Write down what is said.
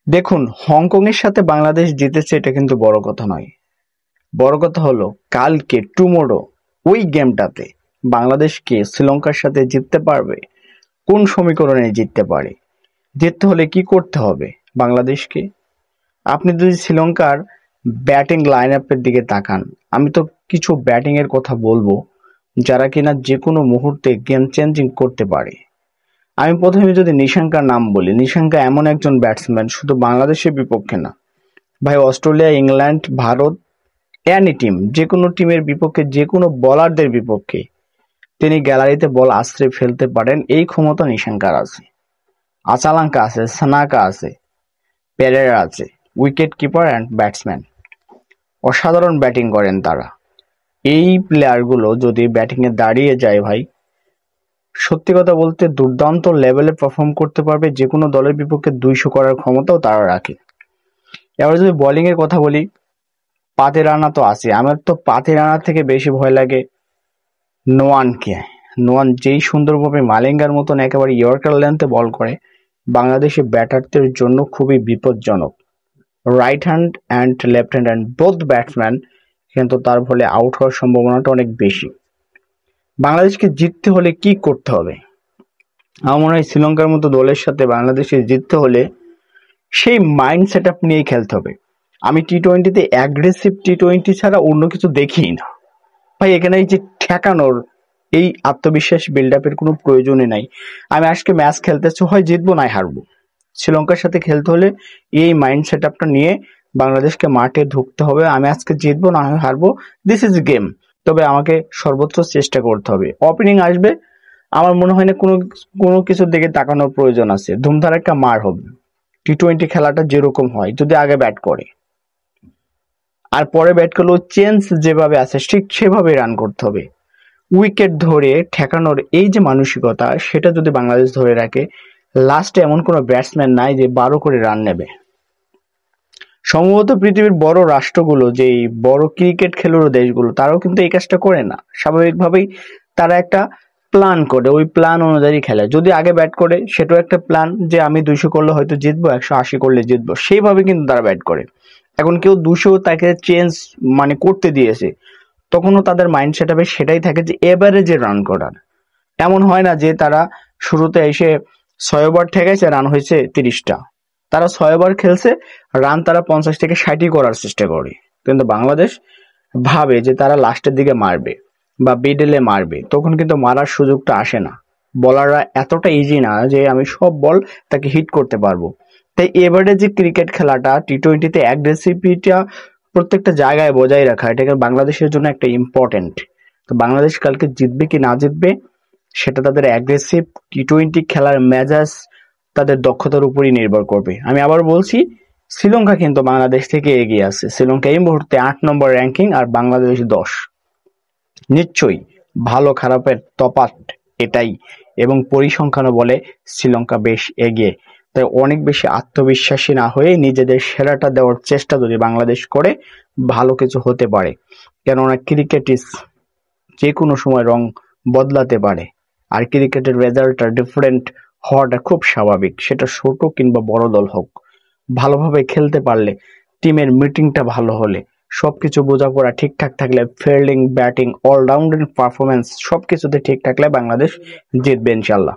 দেখুন, হংকং এর সাথে বাংলাদেশ জিতেছে এটা কিন্তু বড় কথা নয়। বড় কথা হলো কালকে টুমোরো ওই গেমটাতে বাংলাদেশ কি শ্রীলঙ্কার সাথে জিততে পারবে? কোন সমীকরণে জিততে পারে? জিততে হলে কি করতে হবে বাংলাদেশকে? আপনি যদি শ্রীলঙ্কার ব্যাটিং লাইন আপের দিকে তাকান, আমি তো কিছু ব্যাটিং এর কথা বলবো যারা কিনা যে কোনো মুহূর্তে গেম চেঞ্জিং করতে পারে। আমি প্রথমে যদি নিশাঙ্কার নাম বলি, নিশাঙ্কা এমন একজন ব্যাটসম্যান শুধু বাংলাদেশের বিপক্ষে না ভাই, Australia, England, Bharat, any team, যে কোনো টিমের বিপক্ষে, যে কোনো বোলারদের বিপক্ষে তিনি গ্যালারিতে বল আছড়ে ফেলতে পারেন, এই ক্ষমতা নিশাঙ্কার আছে। আচালাঙ্কা আছে, সানাকা আছে, পেরেরা আছে, উইকেট কিপার অ্যান্ড ব্যাটসম্যান, অসাধারণ ব্যাটিং করেন তারা। এই প্লেয়ারগুলো যদি ব্যাটিং এ দাঁড়িয়ে যায় ভাই, সত্যি কথা বলতে দুর্দান্ত লেভেলে পারফর্ম করতে পারবে, যে কোনো দলের বিপক্ষে 200 করার ক্ষমতাও তারা রাখে। এবার যদি বোলিং এর কথা বলি, পাতি রানা তো আছে, আমার তো পাতি রানার থেকে বেশি ভয় লাগে নোয়ানকে। নোয়ান যেই সুন্দরভাবে মালিঙ্গার মতন একেবারে ইয়র্কার লেন্থে বল করে, বাংলাদেশি ব্যাটারদের জন্য খুবই বিপজ্জনক। Right hand and left hand and both batsman, কিন্তু তার ফলে আউট হওয়ার সম্ভাবনাটা অনেক বেশি। বাংলাদেশকে জিততে হলে কি করতে হবে? আমার মনে হয় শ্রীলঙ্কার মতো দলের সাথে বাংলাদেশে জিততে হলে সেই মাইন্ড সেট আপ নিয়েই খেলতে হবে। আমি টি-20তে অ্যাগ্রেসিভ টি-20 ছাড়া অন্য কিছু দেখিই না ভাই। এখানে এই যে ঠেকানোর এই আত্মবিশ্বাস বিল্ড আপের কোনো প্রয়োজনই নাই। আমি আজকে ম্যাচ খেলতেছি, হয় জিতবো নয় হারবো। শ্রীলঙ্কার সাথে খেলতে হলে এই মাইন্ড সেট আপটা নিয়ে বাংলাদেশকে মাঠে ঢুকতে হবে। আমি আজকে জিতবো না হয় হারবো, দিস ইজ গেম। তবে আমাকে সর্বোচ্চ চেষ্টা করতে হবে। ওপেনিং আসবে, আমার মনে হয় না কোনো কোনো কিছুর দিকে তাকানোর প্রয়োজন আছে। ধুমধার একটা মার হবে। টি-20 খেলাটা যেরকম হয়, যদি আগে ব্যাট করে আর পরে ব্যাট করলেও চেঞ্জ যেভাবে আছে ঠিক সেভাবে রান করতে হবে। উইকেট ধরে ঠেকানোর এই যে মানসিকতা, সেটা যদি বাংলাদেশ ধরে রাখে, লাস্টে এমন কোনো ব্যাটসম্যান নাই যে 12 করে রান নেবে। সম্ভবত পৃথিবীর বড় রাষ্ট্রগুলো, যেই বড় ক্রিকেট খেলুড়ো দেশগুলো, তারাও কিন্তু এই কাজটা করে না। স্বাভাবিকভাবেই তারা একটা প্ল্যান করে, ওই প্ল্যান অনুযায়ী খেলে। যদি আগে ব্যাট করে, সেটাও একটা প্ল্যান যে আমি 200 করলে হয়তো জিতবো, 180 করলে জিতবো, সেইভাবে কিন্তু তারা ব্যাট করে। এখন কেউ 200 তাকে চেঞ্জ মানে করতে দিয়েছে, তখনও তাদের মাইন্ড সেট আপে সেটাই থাকে যে এভারেজে রান করার। এমন হয় না যে তারা শুরুতে এসে 6 ওভার ঠেকাইছে, রান হয়েছে 30টা। তারা 6 ওভার খেলছে, রান তারা 50 থেকে 60 করার চেষ্টা করে। কিন্তু বাংলাদেশ ভাবে যে তারা লাস্টের দিকে মারবে বা মিডলে মারবে, তখন কিন্তু মারার সুযোগটা আসে না। বলাররা এতটা ইজি না যে আমি সব বল তাকে হিট করতে পারবো। তাই এবারে যে ক্রিকেট খেলাটা, টি-20তে অ্যাগ্রেসিভিটা প্রত্যেকটা জায়গায় বজায় রাখা, এটা বাংলাদেশের জন্য একটা ইম্পর্টেন্ট। তো বাংলাদেশ কালকে জিতবে কি না জিতবে, সেটা তাদের অ্যাগ্রেসিভ টি-20 খেলার মেজাজ, তাদের দক্ষতার উপরই নির্ভর করবে। আমি আবার বলছি, শ্রীলঙ্কা কিন্তু বাংলাদেশ থেকে এগিয়ে আছে। শ্রীলঙ্কা এই মুহূর্তে 8 নম্বর র্যাঙ্কিং আর বাংলাদেশ 10। নিশ্চয়ই ভালো খারাপের তফাৎ এটাই, এবং পরিসংখ্যানও বলে শ্রীলঙ্কা বেশ এগিয়ে। তাই অনেক বেশি আত্মবিশ্বাসী না হয়ে নিজেদের সেরাটা দেওয়ার চেষ্টা যদি বাংলাদেশ করে, ভালো কিছু হতে পারে। কেননা ক্রিকেট ইজ যে কোনো সময় রং বদলাতে পারে, আর ক্রিকেটের রেজাল্টটা ডিফারেন্ট হওয়াটা খুব স্বাভাবিক। সেটা ছোট কিংবা বড় দল হোক, ভালোভাবে খেলতে পারলে, টিমের মিটিংটা ভালো হলে, সবকিছু বোঝাপড়া ঠিকঠাক থাকলে, ফিল্ডিং, ব্যাটিং, অলরাউন্ডার পারফরমেন্স সবকিছুতে ঠিক থাকলে বাংলাদেশ জিতবে ইনশাল্লাহ।